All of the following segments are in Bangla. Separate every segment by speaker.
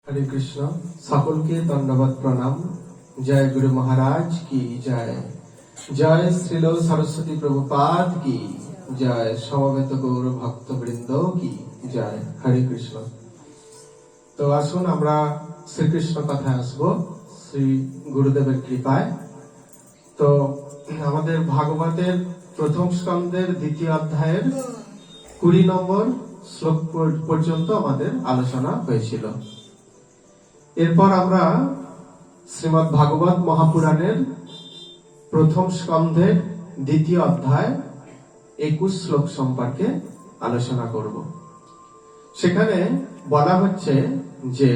Speaker 1: हरे कृष्ण। সকলকে ধন্যবাদ প্রণাম। জয় গুরু মহারাজ কি জয়। জয় শ্রীল সরস্বতী প্রভুপাদ কি জয়। সমবেত গৌর ভক্তবৃন্দ কি জয়। হরে কৃষ্ণ। তো আসুন আমরা শ্রীকৃষ্ণ কথায় আসবো শ্রী গুরুদেবের কৃপায়। তো আমাদের ভাগবতের প্রথম স্কন্ধের দ্বিতীয় অধ্যায়ের 20 নম্বর শ্লোক পর্যন্ত আমাদের আলোচনা হয়েছিল। এরপর আমরা শ্রীমদ্ ভাগবত মহাপুরাণের প্রথম স্কন্ধের দ্বিতীয় অধ্যায় 21 শ্লোক সম্পর্কে আলোচনা করব। সেখানে বলা হচ্ছে যে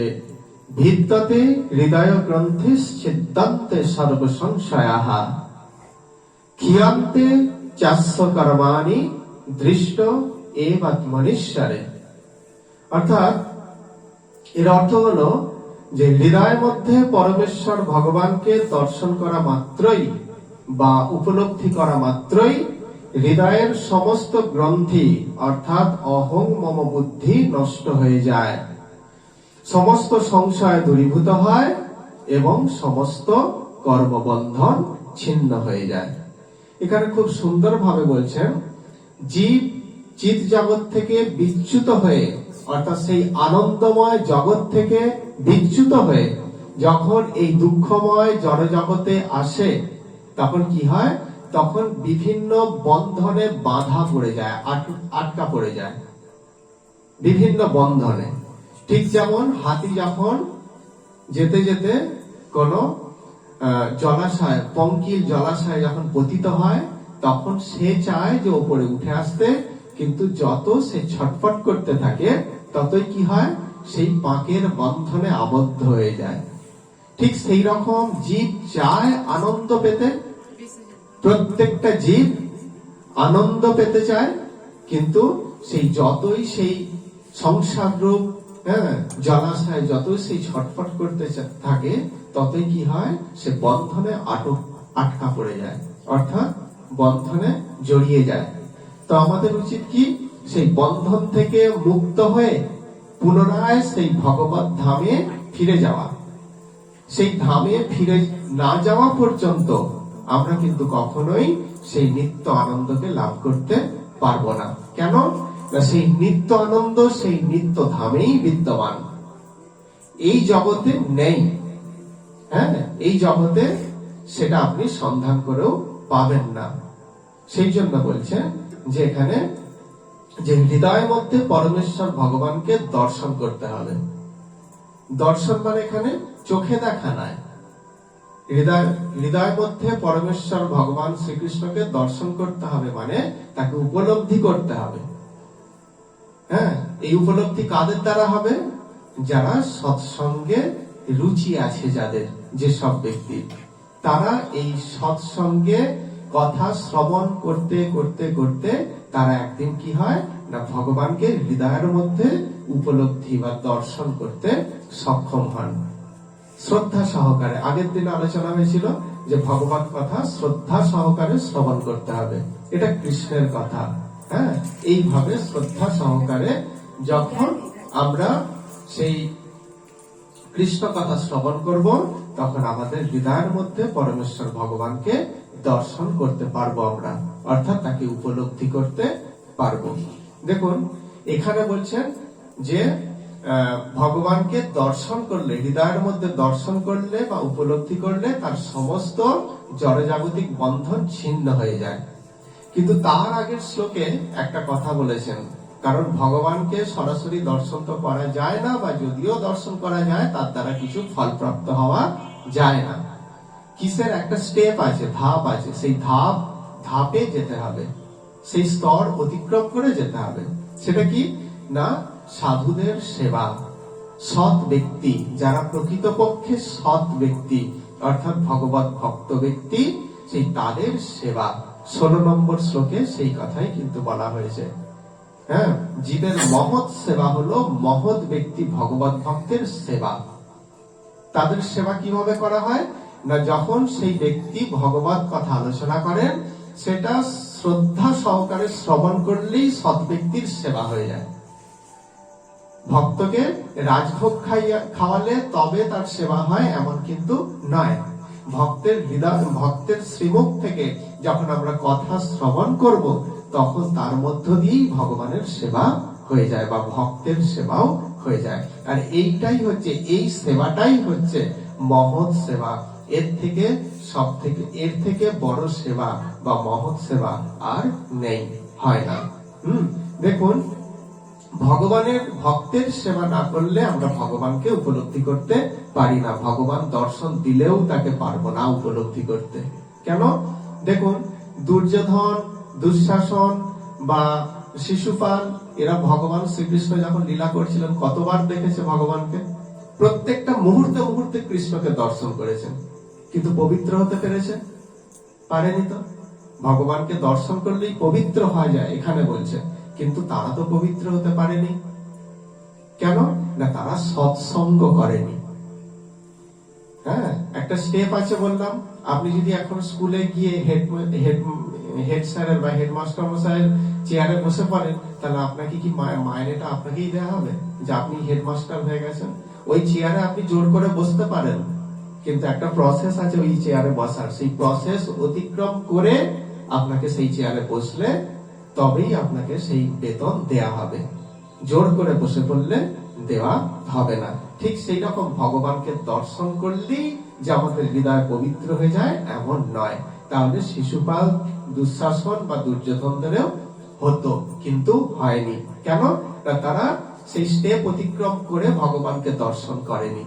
Speaker 1: ভিত্ততে হৃদয় গ্রন্থিশ্চিদ্যন্তে সর্ব সংশয়াঃ ক্ষিয়ন্তে চাস্য কর্মাণি দৃষ্ট এবাত্মনীশ্বরে। অর্থাৎ এর অর্থ হলো যে হৃদয়ের মধ্যে পরমেশ্বর ভগবানকে দর্শন করা মাত্রই বা উপলব্ধি করা মাত্রই হৃদয়ের সমস্ত গ্রন্থি অর্থাৎ অহং মম বুদ্ধি নষ্ট হয়ে যায়, সমস্ত সংশয় দূরীভূত হয় এবং সমস্ত কর্মবন্ধন ছিন্ন হয়ে যায়। এখানে খুব সুন্দরভাবে বলছেন জীব চিৎ জগৎ থেকে বিচ্যুত হয়ে অর্থাৎ সেই আনন্দময় জগৎ থেকে বিচ্যুত হয়ে যখন এই দুঃখময় জড় জগতে আসে তখন কি হয়? তখন বিভিন্ন বন্ধনে বাধা পড়ে যায়, আটকা পড়ে যায় বিভিন্ন বন্ধনে। ঠিক যেমন হাতি যখন যেতে যেতে কোন জলাশয়, পঙ্কিল জলাশয় যখন পতিত হয় তখন সে চায় যে ওপরে উঠে আসতে, কিন্তু যত সে ছটফট করতে থাকে ততই কি হয়? সেই পাকের বন্ধনে আবদ্ধ হয়ে যায়। ঠিক সেই রকম জীব চায় আনন্দ পেতে, প্রত্যেকটা জীব আনন্দ পেতে চায়, কিন্তু সেই যতই সেই সংসার রূপ জলাশয় যতই সেই ছটফট করতে থাকে ততই কি হয়? সে বন্ধনে আটকা পড়ে যায়, অর্থাৎ বন্ধনে জড়িয়ে যায়। তো আমাদের উচিত কি? সেই বন্ধন থেকে মুক্ত হয়ে পুনরায় সেই ভগবত ধামে ফিরে যাওয়া। সেই ধামে ফিরে না যাওয়া পর্যন্ত আমরা কিন্তু কখনোই সেই নিত্য আনন্দকে লাভ করতে পারবো না। কেন? সেই নিত্য আনন্দ সেই নিত্য ধামেই বিদ্যমান, এই জগতে নেই। এই জগতে সেটা আপনি সন্ধান করেও পাবেন না। সেই জন্য বলছে যে এখানে যে হৃদয়ের মধ্যে পরমেশ্বর ভগবানকে দর্শন করতে হবে। দর্শন মানে এখানে চোখে দেখা নাই, হৃদয়ের মধ্যে পরমেশ্বর ভগবান শ্রীকৃষ্ণকে দর্শন করতে হবে মানে তাকে উপলব্ধি করতে হবে। এই উপলব্ধি কাদের দ্বারা হবে? যারা সৎসঙ্গে রুচি আছে, যাদের, যেসব ব্যক্তি তারা এই সৎসঙ্গে কথা শ্রবণ করতে করতে করতে তারা একদিন কি হয় না ভগবানকে হৃদয়ের মধ্যে উপলব্ধি বা দর্শন করতে সক্ষম হন। শ্রদ্ধা সহকারে, আগের দিন আলোচনা হয়েছিল যে ভগবত কথা শ্রদ্ধা সহকারে শ্রবণ করতে হবে, এটা কৃষ্ণের কথা। এইভাবে শ্রদ্ধা সহকারে যখন আমরা সেই কৃষ্ণ কথা শ্রবণ করব তখন আমাদের হৃদয়ের মধ্যে পরমেশ্বর ভগবানকে দর্শন করতে পারবো আমরা, অর্থাৎ তাকে উপলব্ধি করতে পারবো। দেখুন এখানে বলছেন যে ভগবানকে দর্শন করলে, হৃদয়ের মধ্যে দর্শন করলে বা উপলব্ধি করলে তার সমস্ত জড়জাগতিক বন্ধন ছিন্ন হয়ে যায়। কিন্তু তার আগের শ্লোকে একটা কথা বলেছেন, কারণ ভগবানকে সরাসরি দর্শন তো করা যায় না, বা যদিও দর্শন করা যায় তার দ্বারা কিছু ফলপ্রাপ্ত হওয়া যায় না। কিসের একটা স্টেপ আছে, ধাপ আছে, সেই ধাপে যেতে হবে, সেই স্তর অতিক্রম করে যেতে হবে। সেটা কি না? সাধুদের সেবা, সৎ ব্যক্তি, যারা প্রকৃতপক্ষে সৎ ব্যক্তি অর্থাৎ ভগবত ভক্ত ব্যক্তি, সেই তাদের সেবা 16 নম্বর শ্লোকে সেই কথাই কিন্তু বলা হয়েছে। জীবের মহৎ সেবা হলো মহৎ ব্যক্তি ভগবত ভক্তের সেবা। তাদের সেবা কিভাবে করা হয় না, যখন সেই ব্যক্তি ভগবত কথা আলোচনা করেন সেটা শ্রদ্ধা সহকারে শ্রবণ করলেই সৎ ব্যক্তির সেবা হয়ে যায়। ভক্তকে রাজভোগ খাওয়ালে তবে তার সেবা হয় এমন কিন্তু নয়। ভক্তের হৃদয়, ভক্তের শ্রীমুখ থেকে যখন আমরা কথা শ্রবণ করব, তখন তার মধ্য দিয়েই ভগবানের সেবা হয়ে যায় বা ভক্তের সেবাও হয়ে যায়। আর এইটাই হচ্ছে, এই সেবাটাই হচ্ছে মহৎ সেবা। এর থেকে বড় সেবা বা মহৎ সেবা আর নেই, হয় না। দেখুন, ভক্তের সেবা না করলে আমরা ভগবানকে উপলব্ধি করতে পারি না। ভগবান দর্শন দিলেও তাকে পারবো না উপলব্ধি করতে। কেন? দেখুন, দুর্যোধন, দুঃশাসন বা শিশুপাল, এরা ভগবান শ্রীকৃষ্ণ যখন লীলা করছিলেন কতবার দেখেছে ভগবানকে? প্রত্যেকটা মুহূর্তে মুহূর্তে কৃষ্ণকে দর্শন করেছেন, কিন্তু পবিত্র হতে পেরেছে? পারেনি তো। ভগবানকে দর্শন করলেই পবিত্র হয়ে যায় এখানে বলছে, কিন্তু তারা তো পবিত্র হতে পারেনি। কেন না? তারা সৎসঙ্গ করেনি। হ্যাঁ, একটা স্টেপ আছে বললাম। আপনি যদি এখন স্কুলে গিয়ে হেড স্যারের বা হেডমাস্টার মশাইয়ের চেয়ারে বসে পড়েন, তাহলে আপনাকে কি মাইনেটা আপনাকেই দেওয়া হবে যে আপনি হেডমাস্টার হয়ে গেছেন? ওই চেয়ারে আপনি জোর করে বসতে পারেন, কিন্তু একটা প্রসেস আছে ওই চেয়ারে বসার। সেই প্রসেস অতিক্রম করে আপনাকে সেই চেয়ারে বসলে তবেই আপনাকে সেই বেতন দেয়া হবে। জোর করে বসে পড়লে দেওয়া হবে না। ঠিক সেই রকম ভগবানকে দর্শন করলেই যে আমাদের হৃদয় পবিত্র হয়ে যায় এমন নয়। তাহলে শিশুপাল, দুঃশাসন বা দুর্যোধনদেরও হতো, কিন্তু হয়নি। কেন না? তারা সেই স্টেপ অতিক্রম করে ভগবানকে দর্শন করেনি।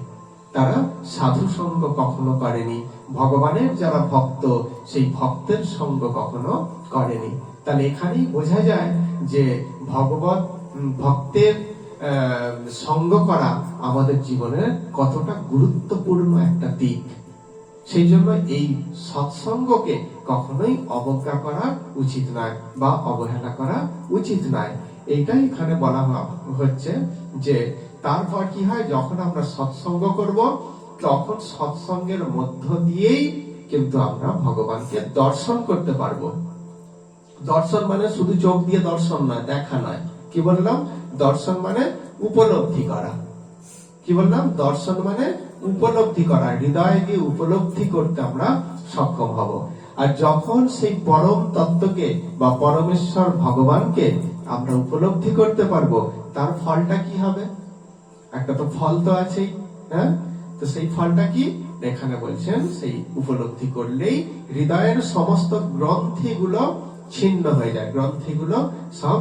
Speaker 1: তারা সাধু সঙ্গ কখনো করেনি। ভগবানের যারা ভক্ত, সেই ভক্তের সঙ্গ কখনো করেনি। তাহলে এখানেই বোঝা যায় যে ভক্তের সঙ্গ করা আমাদের জীবনের কতটা গুরুত্বপূর্ণ একটা দিক। সেই জন্য এই সৎসঙ্গকে কখনোই অবজ্ঞা করা উচিত নয় বা অবহেলা করা উচিত নয়। এইটাই এখানে বলা হচ্ছে যে তারপর কি হয়, যখন আমরা সৎসঙ্গ করব, তখন সৎসঙ্গের মধ্য দিয়েই কিন্তু আমরা ভগবানকে দর্শন করতে পারবো। দর্শন মানে শুধু চোখ দিয়ে দর্শন নয়, দেখা নয়। কি বললাম? দর্শন মানে উপলব্ধি করা। কি বললাম? দর্শন মানে উপলব্ধি করা। হৃদয় দিয়ে উপলব্ধি করতে আমরা সক্ষম হব। আর যখন সেই পরম তত্ত্বকে বা পরমেশ্বর ভগবানকে আমরা উপলব্ধি করতে পারবো, তার ফলটা কি হবে? একটা তো ফল তো আছেই। হ্যাঁ, তো সেই ফলটা কি এখানে বলছেন? সেই উপলব্ধি করলেই হৃদয়ের সমস্ত গ্রন্থিগুলো ছিন্ন হয়ে যায়। গ্রন্থিগুলো সব,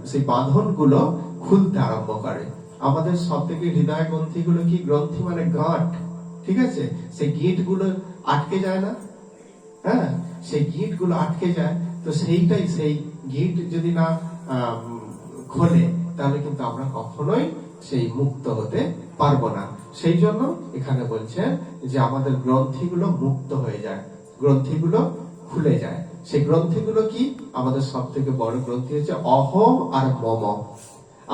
Speaker 1: সেই বাঁধনগুলো খুলতে আরম্ভ করে। আমাদের সব থেকে হৃদয় গ্রন্থিগুলো কি? গ্রন্থি মানে গাঁট, ঠিক আছে? সেই গিঁট গুলো আটকে যায় না? হ্যাঁ, সেই গিঁট গুলো আটকে যায়। তো সেইটাই, সেই গিঁট যদি না খোলে, তাহলে কিন্তু আমরা কখনোই সেই মুক্ত হতে পারবো না। সেই জন্য এখানে বলছে যে আমাদের গ্রন্থিগুলো মুক্ত হয়ে যায়, গ্রন্থিগুলো খুলে যায়। সেই গ্রন্থিগুলো কি? আমাদের সব থেকে বড় গ্রন্থি হচ্ছে অহম আর মম।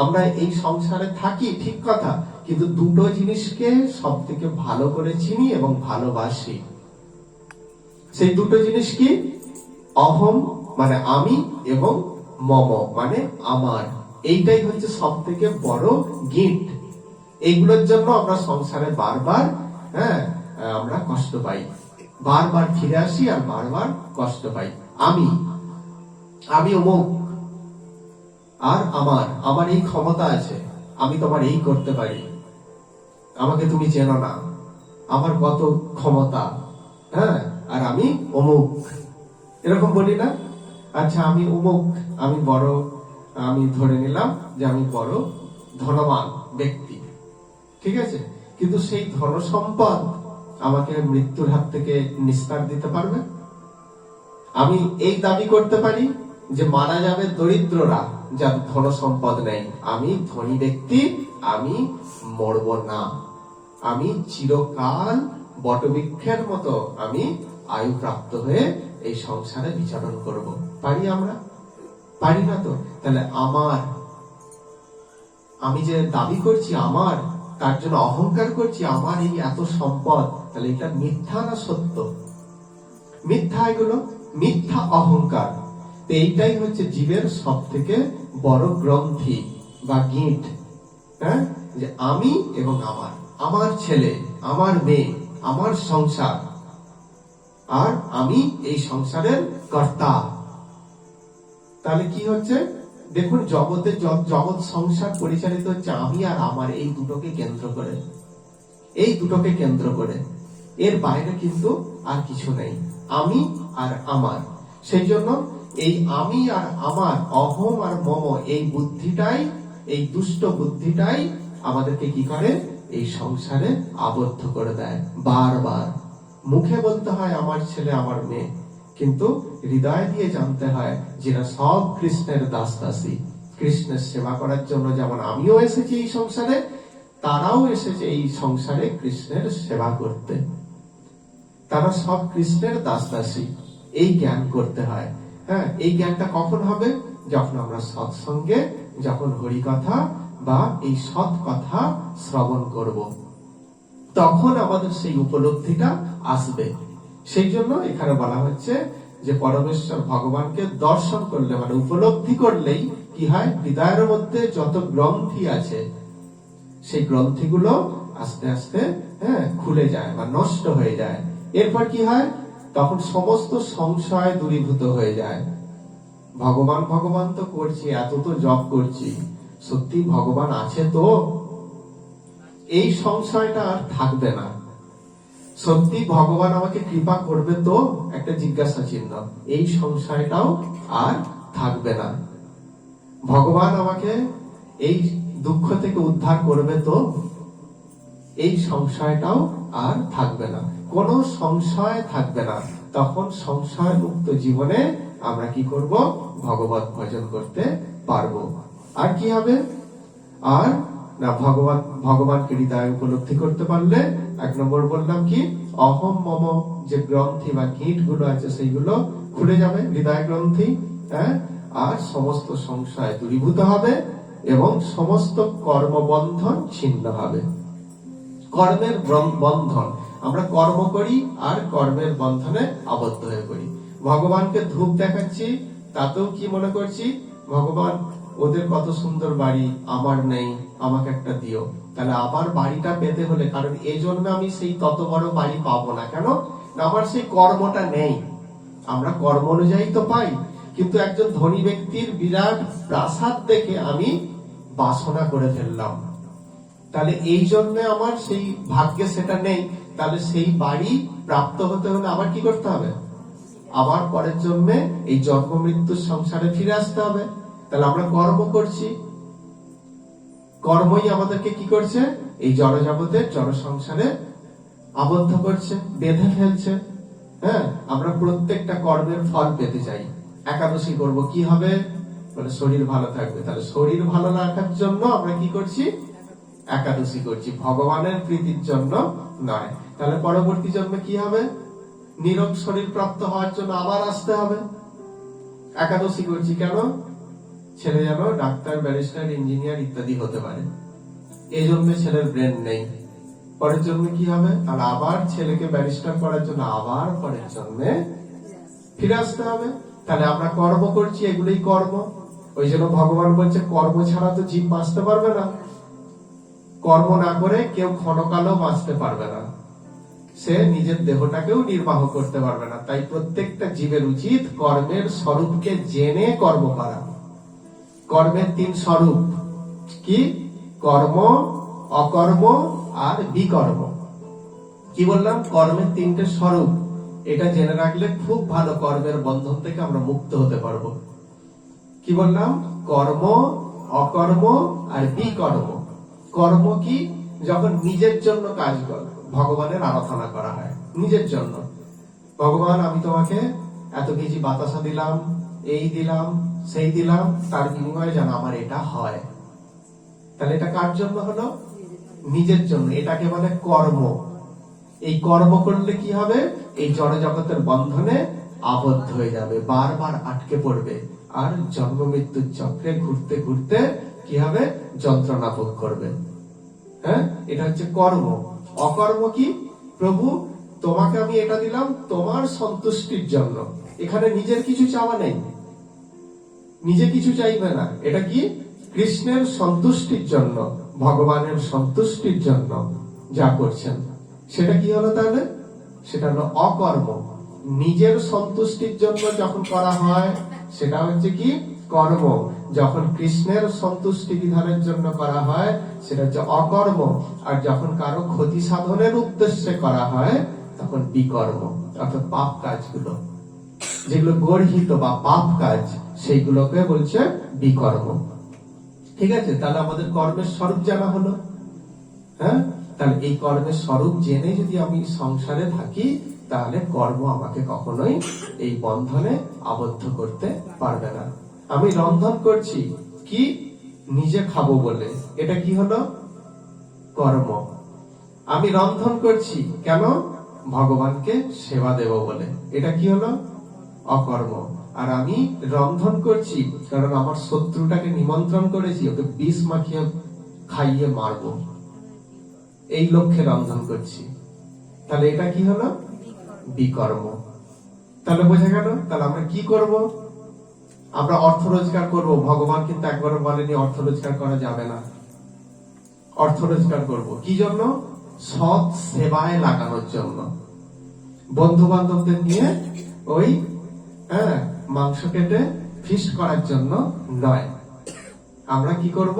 Speaker 1: আমরা এই সংসারে থাকি, ঠিক কথা, কিন্তু দুটো জিনিসকে সব থেকে ভালো করে চিনি এবং ভালোবাসি। সেই দুটো জিনিস কি? অহম মানে আমি, এবং মম মানে আমার। এইটাই হচ্ছে সব থেকে বড় গিফট। এইগুলোর জন্য আমরা সংসারে বারবার আমরা কষ্ট পাই, বারবার ফিরে আসি আর বারবার কষ্ট পাই। আমি অমুক, আর আমার এই ক্ষমতা আছে, আমি তোমার এই করতে পারি, আমাকে তুমি চেনো না, আমার কত ক্ষমতা, আর আমি অমুক, এরকম বলি না? আচ্ছা, আমি অমুক, আমি বড়, আমি ধরে নিলাম যে আমি বড় ধনবান ব্যক্তি, ঠিক আছে, কিন্তু সেই ধন সম্পদ আমাকে মৃত্যুর হাত থেকে নিস্তার দিতে পারবে? আমি এই দাবি করতে পারি যে মারা যাবে দরিদ্ররা, যার ধন সম্পদ নেই, আমি ধনী ব্যক্তি, আমি মরব না, আমি চিরকাল বটবৃক্ষের মতো আমি আয়ু প্রাপ্ত হয়ে এই সংসারে বিচরণ করব। পারি আমরা? পারি না তো। তাহলে আমি যে দাবি করছি আমার, তার জন্য অহংকার করছি, আমার এই এত সম্পদ, তাহলে এটা মিথ্যা না সত্য? মিথ্যা, এগুলো মিথ্যা অহংকার। এইটাই হচ্ছে জীবের সব থেকে বড় গ্রন্থি বা গিঁট। হ্যাঁ, যে আমি এবং আমার ছেলে, আমার মেয়ে, আমার সংসার, আর আমি এই সংসারের কর্তা। তাহলে কি হচ্ছে দেখুন, জগৎ সংসার পরিচালিত হচ্ছে আমি আর আমার এই দুটোকে কেন্দ্র করে, এর বাইরে কিন্তু আর কিছু নেই, আমি আর আমার। সেই জন্য এই আমি আর আমার, অহম আর মম, এই বুদ্ধিটাই, এই দুষ্ট বুদ্ধিটাই আমাদেরকে কি করে, এই সংসারে আবদ্ধ করে দেয়। বারবার মুখে বলতে হয় আমার ছেলে আমার মেয়ে, কিন্তু হৃদয় দিয়ে জানতে হয় যেটা সব কৃষ্ণের দাসদাসী, কৃষ্ণের সেবা করার জন্য। যেমন আমিও এসেছি এই সংসারে, তারাও এসেছে এই সংসারে কৃষ্ণের সেবা করতে। তারা সব কৃষ্ণের দাসদাসী, এই জ্ঞান করতে হয়। হ্যাঁ, এই জ্ঞানটা কখন হবে? যখন আমরা সৎসঙ্গে, যখন হরিকথা বা এই সৎ কথা শ্রবণ করব, তখন আমাদের সেই উপলব্ধিটা আসবে। সেই জন্য এখানে বলা হচ্ছে যে পরমেশ্বর ভগবানকে দর্শন করলে, মানে উপলব্ধি করলেই কি হয়, হৃদয়ের মধ্যে যত গ্রন্থি আছে সেই গ্রন্থিগুলো আস্তে আস্তে খুলে যায় বা নষ্ট হয়ে যায়। এরপর কি হয়, তখন সমস্ত সংশয় দূরীভূত হয়ে যায়। ভগবান ভগবান তো করছি, এত তো জপ করছি, সত্যি ভগবান আছে তো? এই সংশয়টা আর থাকবে না। সত্যি ভগবান আমাকে কৃপা করবে তো? একটা জিজ্ঞাসা চিহ্ন, এই সংশয়টাও আর থাকবে না। ভগবান আমাকে এই দুঃখ থেকে উদ্ধার করবে তো? এই সংশয়টাও আর থাকবে না, কোনো সংশয় থাকবে না। তখন সংশয় মুক্ত জীবনে আমরা কি করব, ভগবত ভজন করতে পারবো। আর কি হবে, আর না ভগবানকে হৃদয় উপলব্ধি করতে পারলে, 1 নম্বর বললাম কি, অহম মম যে গ্রন্থি বা কীট গুলো আছে সেইগুলো খুলে যাবে, হৃদয় গ্রন্থি। আর সমস্ত সংশয় দূরীভূত হবে এবং সমস্ত কর্মবন্ধন ছিন্ন হবে। কর্মের বন্ধন, আমরা কর্ম করি আর কর্মের বন্ধনে আবদ্ধ হয়ে পড়ি। ভগবানকে ধূপ দেখাচ্ছি, তাতেও কি মনে করছি, ভগবান ওদের কত সুন্দর বাড়ি, আমার নেই, আমাকে একটা দিও। তাহলে আবার বাড়িটা পেতে হলে, কারণ এই জন্য আমি সেই তত বড় বাড়ি পাবো না, কেন না আমার সেই কর্মটা নেই। আমরা কর্ম অনুযায়ী তো পাই, কিন্তু একজন ধনী ব্যক্তির বিরাট প্রাসাদ দেখে আমি বাসনা করে ফেললাম, তাহলে এই জন্য আমার সেই ভাগ্যে সেটা নেই। তাহলে সেই বাড়ি প্রাপ্ত হতে হলে আবার কি করতে হবে, আবার পরের জন্মে এই জন্ম মৃত্যুর সংসারে ফিরে আসতে হবে। তাহলে আমরা কর্ম করছি, কর্মই আমাদেরকে কি করছে, এই জড় জগতের জড় সংসারে আবদ্ধ করছে, বেঁধে ফেলছে। আমরা প্রত্যেকটা কর্মের ফল পেতে চাই। একাদশী করব, কি হবে, বলে শরীর ভালো থাকবে। তাহলে শরীর ভালো রাখার জন্য আমরা কি করছি, একাদশী করছি, ভগবানের প্রীতির জন্য নয়। তাহলে পরবর্তী জন্মে কি হবে, নিরোগ শরীর প্রাপ্ত হওয়ার জন্য আবার আসতে হবে। একাদশী করছি কেন, ছেলে যেন ডাক্তার, ব্যারিস্টার, ইঞ্জিনিয়ার ইত্যাদি হতে পারে, এই জন্য ছেলের ব্রেন নেই। পরের জন্মে কি হবে, আর আবার ছেলেকে ব্যারিস্টার করার জন্য আবার পরের জন্মে ফিরে আসতে হবে। তাহলে আমরা কর্ম করছি, এগুলোই কর্ম। ওই জন্য ভগবান বলছে কর্ম ছাড়া তো জীব বাঁচতে পারবে না, কর্ম না করে কেউ ক্ষণকালও বাঁচতে পারবে না, সে নিজের দেহটাকেও নির্বাহ করতে পারবে না। তাই প্রত্যেকটা জীবের উচিত কর্মের স্বরূপকে জেনে কর্ম করা। কর্মের 3 স্বরূপ কি, কর্ম, অকর্ম আর বিকর্ম। কি বললাম, কর্মের 3টে স্বরূপ, এটা জেনে রাখলে খুব ভালো, কর্মের বন্ধন থেকে আমরা মুক্ত হতে পারবো। কি বললাম, কর্ম, অকর্ম আর বিকর্ম। কর্ম কি, যখন নিজের জন্য কাজ কর, ভগবানের আরাধনা করা হয় নিজের জন্য। ভগবান আমি তোমাকে এত কেজি বাতাসা দিলাম, এই দিলাম, সেই দিলাম, তার বিনিময়ে যেন আমার এটা হয়। তাহলে এটা কার জন্য হলো, নিজের জন্য। এটাকে বলে কর্ম। এই কর্ম করলে কি হবে, এই জড় জগতের বন্ধনে আবদ্ধ হয়ে যাবে, বারবার আটকে পড়বে, আর জন্ম মৃত্যুর চক্রে ঘুরতে ঘুরতে কি হবে, যন্ত্রণা ভোগ করবে। এটা হচ্ছে কর্ম। অকর্ম কি, প্রভু তোমাকে আমি এটা দিলাম তোমার সন্তুষ্টির জন্য, এখানে নিজের কিছু চাওয়া নেই, নিজে কিছু চাইবে না। এটা কি, কৃষ্ণের সন্তুষ্টির জন্য, ভগবানের সন্তুষ্টির জন্য যা করছেন সেটা কি হলো তাহলে? সেটা হলো অকর্ম। নিজের সন্তুষ্টির জন্য যখন করা হয় সেটা হচ্ছে কি? কর্ম। যখন কৃষ্ণের সন্তুষ্টি বিধানের জন্য করা হয় সেটা হচ্ছে অকর্ম। আর যখন কারো ক্ষতি সাধনের উদ্দেশ্যে করা হয় তখন বিকর্ম, অর্থাৎ পাপ কাজগুলো, যেগুলো গর্হিত বা পাপ কাজ, সেইগুলোকে বলছে বিকর্ম। ঠিক আছে, তাহলে আমাদের কর্মের স্বরূপ জানা হলো। হ্যাঁ, তাহলে এই কর্মের স্বরূপ জেনে যদি আমি সংসারে থাকি তাহলে কর্ম আমাকে কখনোই এই বন্ধনে আবদ্ধ করতে পারবে না। আমি রন্ধন করছি কি? নিজে খাবো বলে, এটা কি হলো? কর্ম। আমি রন্ধন করছি কেন? ভগবানকে সেবা দেব বলে, এটা কি হলো? অকর্ম। আর আমি রন্ধন করছি কারণ আমার শত্রুটাকে নিমন্ত্রণ করেছি, ওকে বিষ মাখিয়ে খাইয়ে মারবো, এই লক্ষ্যে রন্ধন করছি, তাহলে এটা কি হলো? বিকর্ম। তাহলে বোঝা গেল, তাহলে আমরা কি করব? আমরা অর্থ রোজগার করব। ভগবান কিন্তু একবারও বলেনি অর্থ রোজগার করা যাবে না। অর্থ রোজগার করব কি জন্য? সৎ সেবায় লাগানোর জন্য। বন্ধু বান্ধবদের নিয়ে ওই মাংস কেটে ফিস্ট করার জন্য নয়। আমরা কি করব?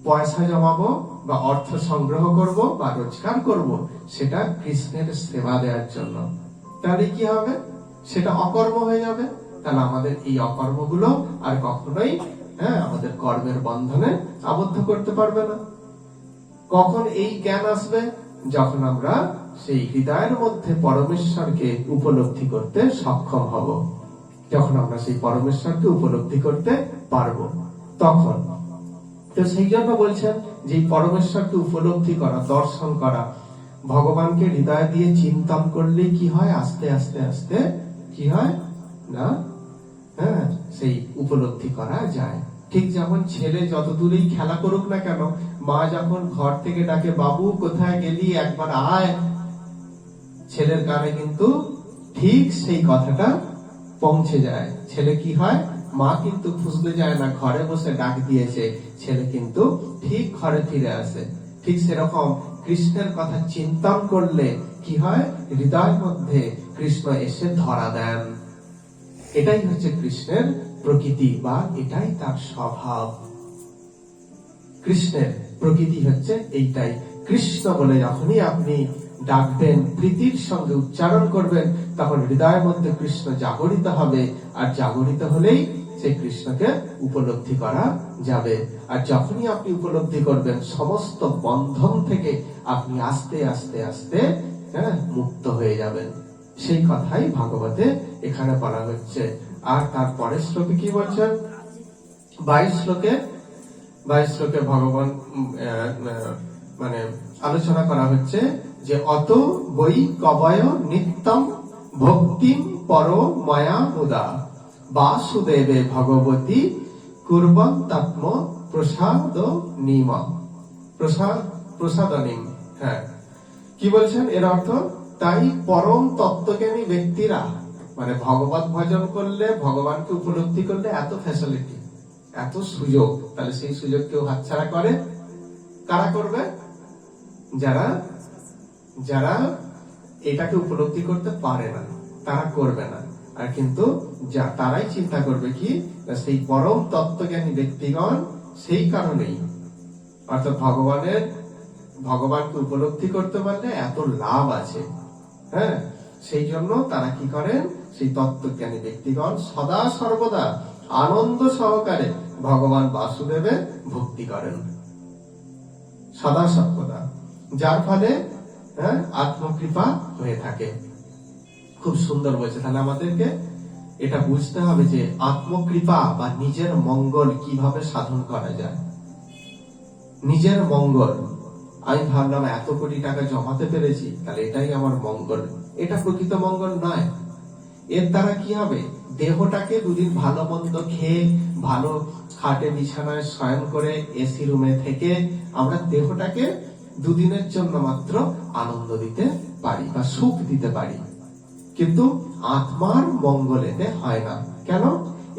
Speaker 1: পয়সা জমাবো বা অর্থ সংগ্রহ করব বা রোজগার করব, সেটা কৃষ্ণের সেবা দেওয়ার জন্য। তাহলে কি হবে? সেটা অকর্ম হয়ে যাবে। তাহলে আমাদের এই অকর্মগুলো আর কখনোই আমাদের কর্মের বন্ধনে আবদ্ধ করতে পারবে না। কখন এই জ্ঞান আসবে? যখন আমরা সেই হৃদয়ের মধ্যে পরমেশ্বরকে উপলব্ধি করতে সক্ষম হব, যখন আমরা সেই পরমেশ্বরকে উপলব্ধি করতে পারবো তখন। তো সেই জন্য বলছেন যে পরমেশ্বরকে উপলব্ধি করা, দর্শন করা, ভগবানকে হৃদয় দিয়ে চিন্তন করলে কি হয়? আস্তে আস্তে আস্তে কি হয় না, সেই উপলব্ধি করা যায়। ঠিক যেমন ছেলে যত দূরেই খেলা করুক না কেন, মা যখন ঘর থেকে ডাকে, বাবু কোথায় গেলি, একবার আয়, ছেলের কানে কিন্তু ঠিক সেই কথাটা পৌঁছে যায়। ছেলে কি হয়? মা কিন্তু খুঁজতে যায় না, ঘরে বসে ডাক দিয়েছে, ছেলে কিন্তু ঠিক ঘরে ফিরে আসে। ঠিক সেরকম কৃষ্ণের কথা চিন্তন করলে কি হয়? হৃদয়ের মধ্যে কৃষ্ণ এসে ধরা দেন। এটাই হচ্ছে কৃষ্ণের প্রকৃতি, বা এটাই তার স্বভাব। কৃষ্ণের প্রকৃতি হচ্ছে এইটাই। কৃষ্ণ বলে যখনই আপনি ডাকবেন, প্রীতির সঙ্গে উচ্চারণ করবেন, তখন হৃদয়ের মধ্যে কৃষ্ণ জাগরিত হবে। আর জাগরিত হলেই সেই কৃষ্ণকে উপলব্ধি করা যাবে। আর যখনই আপনি উপলব্ধি করবেন, সমস্ত বন্ধন থেকে আপনি আস্তে আস্তে আস্তে মুক্ত হয়ে যাবেন। সেই কথাই ভাগবতে এখানে বলা হচ্ছে। আর তারপরে শ্লোকে কি বলছেন? 22 শ্লোকে ভগবান মানে আলোচনা করা হচ্ছে যে অত বই কবয় নিত্যম ভক্তিম পর মায়া মুদা বাসুদেবে ভগবতী কুর্বন্তাত্ম প্রসাদনিম। প্রসাদনিম। কি বলছেন এর অর্থ? তাই পরম তত্ত্বজ্ঞানী ব্যক্তিরা, মানে ভগবত ভজন করলে, ভগবানকে উপলব্ধি করলে এত ফ্যাসিলিটি, এত সুযোগ, তাহলে সেই সুযোগ কেউ হাতছাড়া করে? কারা করবে? যারা এটাকে উপলব্ধি করতে পারে না, তারা করবে না। আর কিন্তু তারাই চিন্তা করবে কি, সেই পরম তত্ত্বজ্ঞানী ব্যক্তিগণ সেই কারণেই, অর্থাৎ ভগবানকে উপলব্ধি করতে পারলে এত লাভ আছে, সেই জন্য তারা কি করেন? সেই তত্ত্বজ্ঞানী ব্যক্তিগণ সদা সর্বদা আনন্দ সহকারে ভগবান বাসুদেবে ভক্তি করেন, সদা সর্বদা, যার ফলে আত্মকৃপা হয়ে থাকে। খুব সুন্দর বলছে। তাহলে আমাদেরকে এটা বুঝতে হবে যে আত্মকৃপা বা নিজের মঙ্গল কিভাবে সাধন করা যায়। নিজের মঙ্গল, আমি ভাবলাম এত কোটি টাকা জমাতে পেরেছি, তাহলে এটাই আমার মঙ্গল। এটা প্রকৃত মঙ্গল নয়। এর দ্বারা কি হবে? দেহটাকে দুদিন ভালো মন্দ খেয়ে, ভালো খাটে বিছানায় শয়ন করে, এসি রুমে থেকে আমরা দেহটাকে দুদিনের জন্য মাত্র আনন্দ দিতে পারি বা সুখ দিতে পারি, কিন্তু আত্মার মঙ্গল এতে হয় না। কেন?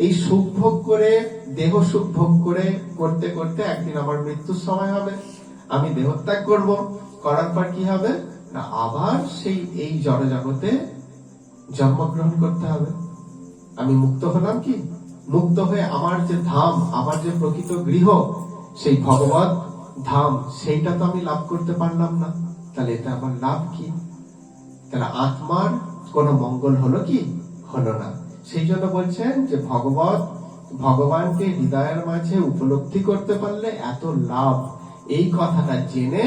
Speaker 1: এই সুখ ভোগ করে, দেহ সুখ ভোগ করে করতে করতে একদিন আমার মৃত্যুর সময় হবে, আমি দেহত্যাগ করব, করার পর কি হবে না আবার সেই এই জড় জগতে জন্মগ্রহণ করতে হবে। আমি মুক্ত হলাম কি? মুক্ত হয়ে আমার যে ধাম, আমার যে প্রকৃত গৃহ, সেই ভগবত ধাম, সেইটা তো আমি লাভ করতে পারলাম না। তাহলে এটা আমার লাভ কি? তাহলে আত্মার কোন মঙ্গল হলো কি? হলো না। সেই জন্য বলছেন যে ভগবানকে হৃদয়ের মাঝে উপলব্ধি করতে পারলে এত লাভ। এই কথাটা জেনে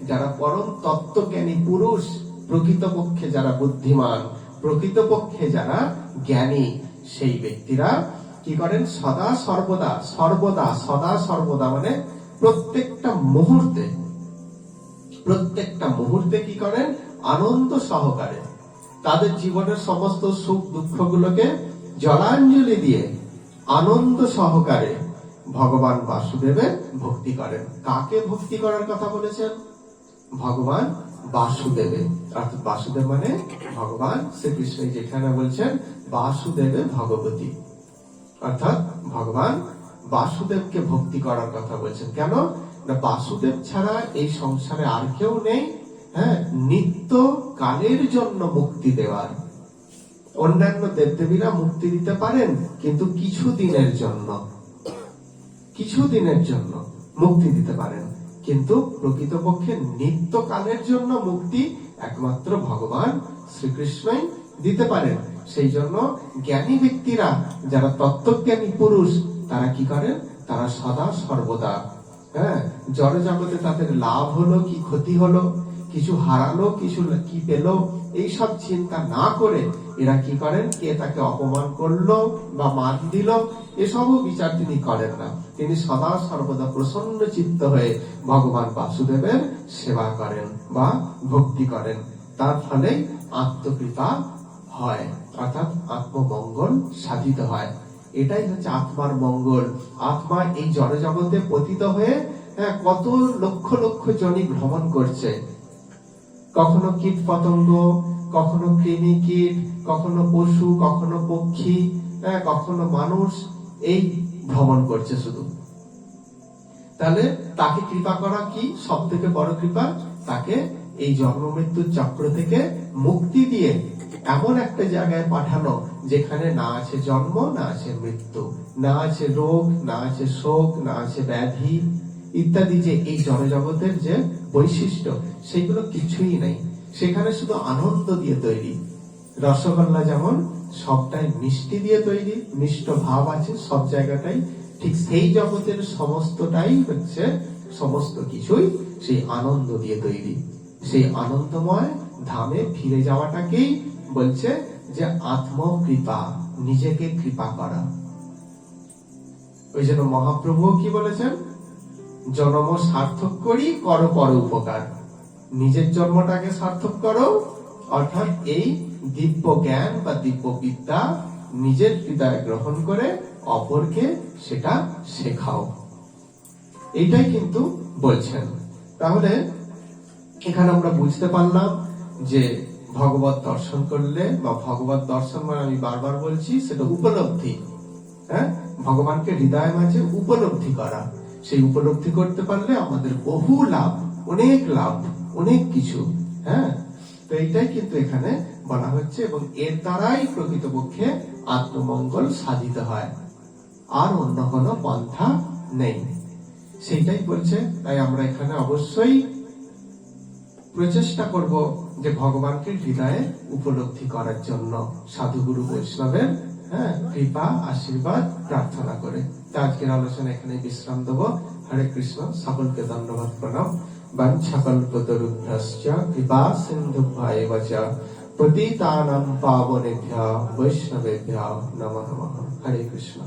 Speaker 1: যারা পরম তত্ত্বজ্ঞানী পুরুষ, প্রকৃতপক্ষে যারা বুদ্ধিমান, প্রকৃতপক্ষে যারা জ্ঞানী, সেই ব্যক্তিরা কি করেন? সদা সর্বদা মানে প্রত্যেকটা মুহূর্তে কি করেন? আনন্দ সহকারে তাদের জীবনের সমস্ত সুখ দুঃখগুলোকে জলাঞ্জলি দিয়ে আনন্দ সহকারে ভগবান বাসুদেবের ভক্তি করেন। কাকে ভক্তি করার কথা বলেছেন? ভগবান বাসুদেবের। অর্থাৎ বাসুদেব মানে ভগবান শ্রীকৃষ্ণ। যেখানে বলছেন বাসুদেবে ভগবতী, অর্থাৎ ভগবান বাসুদেবকে ভক্তি করার কথা বলছেন। কেন না বাসুদেব ছাড়া এই সংসারে আর কেউ নেই, হ্যাঁ, নিত্য কালের জন্য মুক্তি দেওয়ার। অন্যান্য দেবদেবীরা মুক্তি দিতে পারেন, কিন্তু কিছুদিনের জন্য মুক্তি দিতে পারেন, কিন্তু প্রকৃতপক্ষে নিত্য কালের জন্য মুক্তি একমাত্র ভগবান শ্রীকৃষ্ণই দিতে পারেন। সেই জন্য জ্ঞানী ব্যক্তিরা, যারা তত্ত্বজ্ঞানী পুরুষ, তারা কি করেন? তারা সদা সর্বদা, হ্যাঁ, জড় জগতে তাদের লাভ হলো কি ক্ষতি হলো, কিছু হারালো, কিছু কি পেল, এইসব চিন্তা না করে এরা কি করেন? কে তাকে অপমান করলো বা মান দিল, এসবও বিচার তিনি করেন না। তিনি সদা সর্বদা প্রসন্ন চিত্ত হয়ে ভগবান বাসুদেবের সেবা করেন বা ভক্তি করেন। তার ফলে আত্মকৃপা হয়, অর্থাৎ আত্মমঙ্গল সাধিত হয়। এটাই হচ্ছে আত্মার মঙ্গল। আত্মা এই জড় জগতে পতিত হয়ে কত লক্ষ লক্ষ জনি ভ্রমণ করছে, কখনো কীট পতঙ্গ, কখনো কৃমি কীট, কখনো পশু, কখনো পক্ষী, কখনো মানুষ, এই ভ্রমণ করছে শুধু। তাহলে তাকে কৃপা করা কি সব থেকে বড় কৃপা? তাকে এই জন্ম মৃত্যুর চক্র থেকে মুক্তি দিয়ে এমন একটা জায়গায় পাঠানো যেখানে না আছে জন্ম, না আছে মৃত্যু, না আছে রোগ, না আছে শোক, না আছে ব্যাধি ইত্যাদি, যে এই জড়জগতের যে বৈশিষ্ট্য, সেগুলো কিছুই নেই। সেখানে শুধু আনন্দ দিয়ে তৈরি। রসগোল্লা যেমন সবটাই মিষ্টি দিয়ে তৈরি, মিষ্ট ভাব আছে সব জায়গাটাই, ঠিক সেই জগতের সমস্তটাই হচ্ছে, সমস্ত কিছুই সেই আনন্দ দিয়ে তৈরি। সেই আনন্দময় ধামে ফিরে যাওয়াটাকেই বলছে যে আত্মকৃপা, নিজেকে কৃপা করা। ওই জন্য মহাপ্রভু কি বলেছেন? জন্ম সার্থক করি, করো পর উপকার। নিজের জন্মটাকে সার্থক করো, অর্থাৎ এই দিব্য জ্ঞান বা দিব্য বিদ্যা নিজের হৃদয়ে গ্রহণ করে অপরকে সেটা শেখাও। এইটাই কিন্তু বলছেন। তাহলে এখানে আমরা বুঝতে পারলাম যে ভগবত দর্শন করলে, বা ভগবত দর্শন মানে আমি বারবার বলছি, সেটা উপলব্ধি, হ্যাঁ, ভগবানকে হৃদয় মাঝে উপলব্ধি করা। সেই উপলব্ধি করতে পারলে আমাদের বহু লাভ, অনেক কিছু, হ্যাঁ। তো এইটাই কিন্তু এখানে বলা হচ্ছে, এবং এর দ্বারাই প্রকৃতপক্ষে আত্মমঙ্গল সাধিত হয়, আর অন্য কোনো পন্থা নেই। সেইটাই বলছে। তাই আমরা এখানে অবশ্যই প্রচেষ্টা করব যে ভগবানকে হৃদয়ে উপলব্ধি করার জন্য সাধুগুরু বৈষ্ণবের কৃপা আশীর্বাদ প্রার্থনা করে। আজকের আলোচনা এখানে বিশ্রাম দেব। হরে কৃষ্ণ। সকলকে ধন্যবাদ, প্রণাম। বাঞ্ছাকল্পতরুভ্যশ্চ কৃপা সিন্ধুভ্যেব চ পতিতানাং পাবনেভ্যো বৈষ্ণবেভ্যো নমো নমঃ। হরে কৃষ্ণ।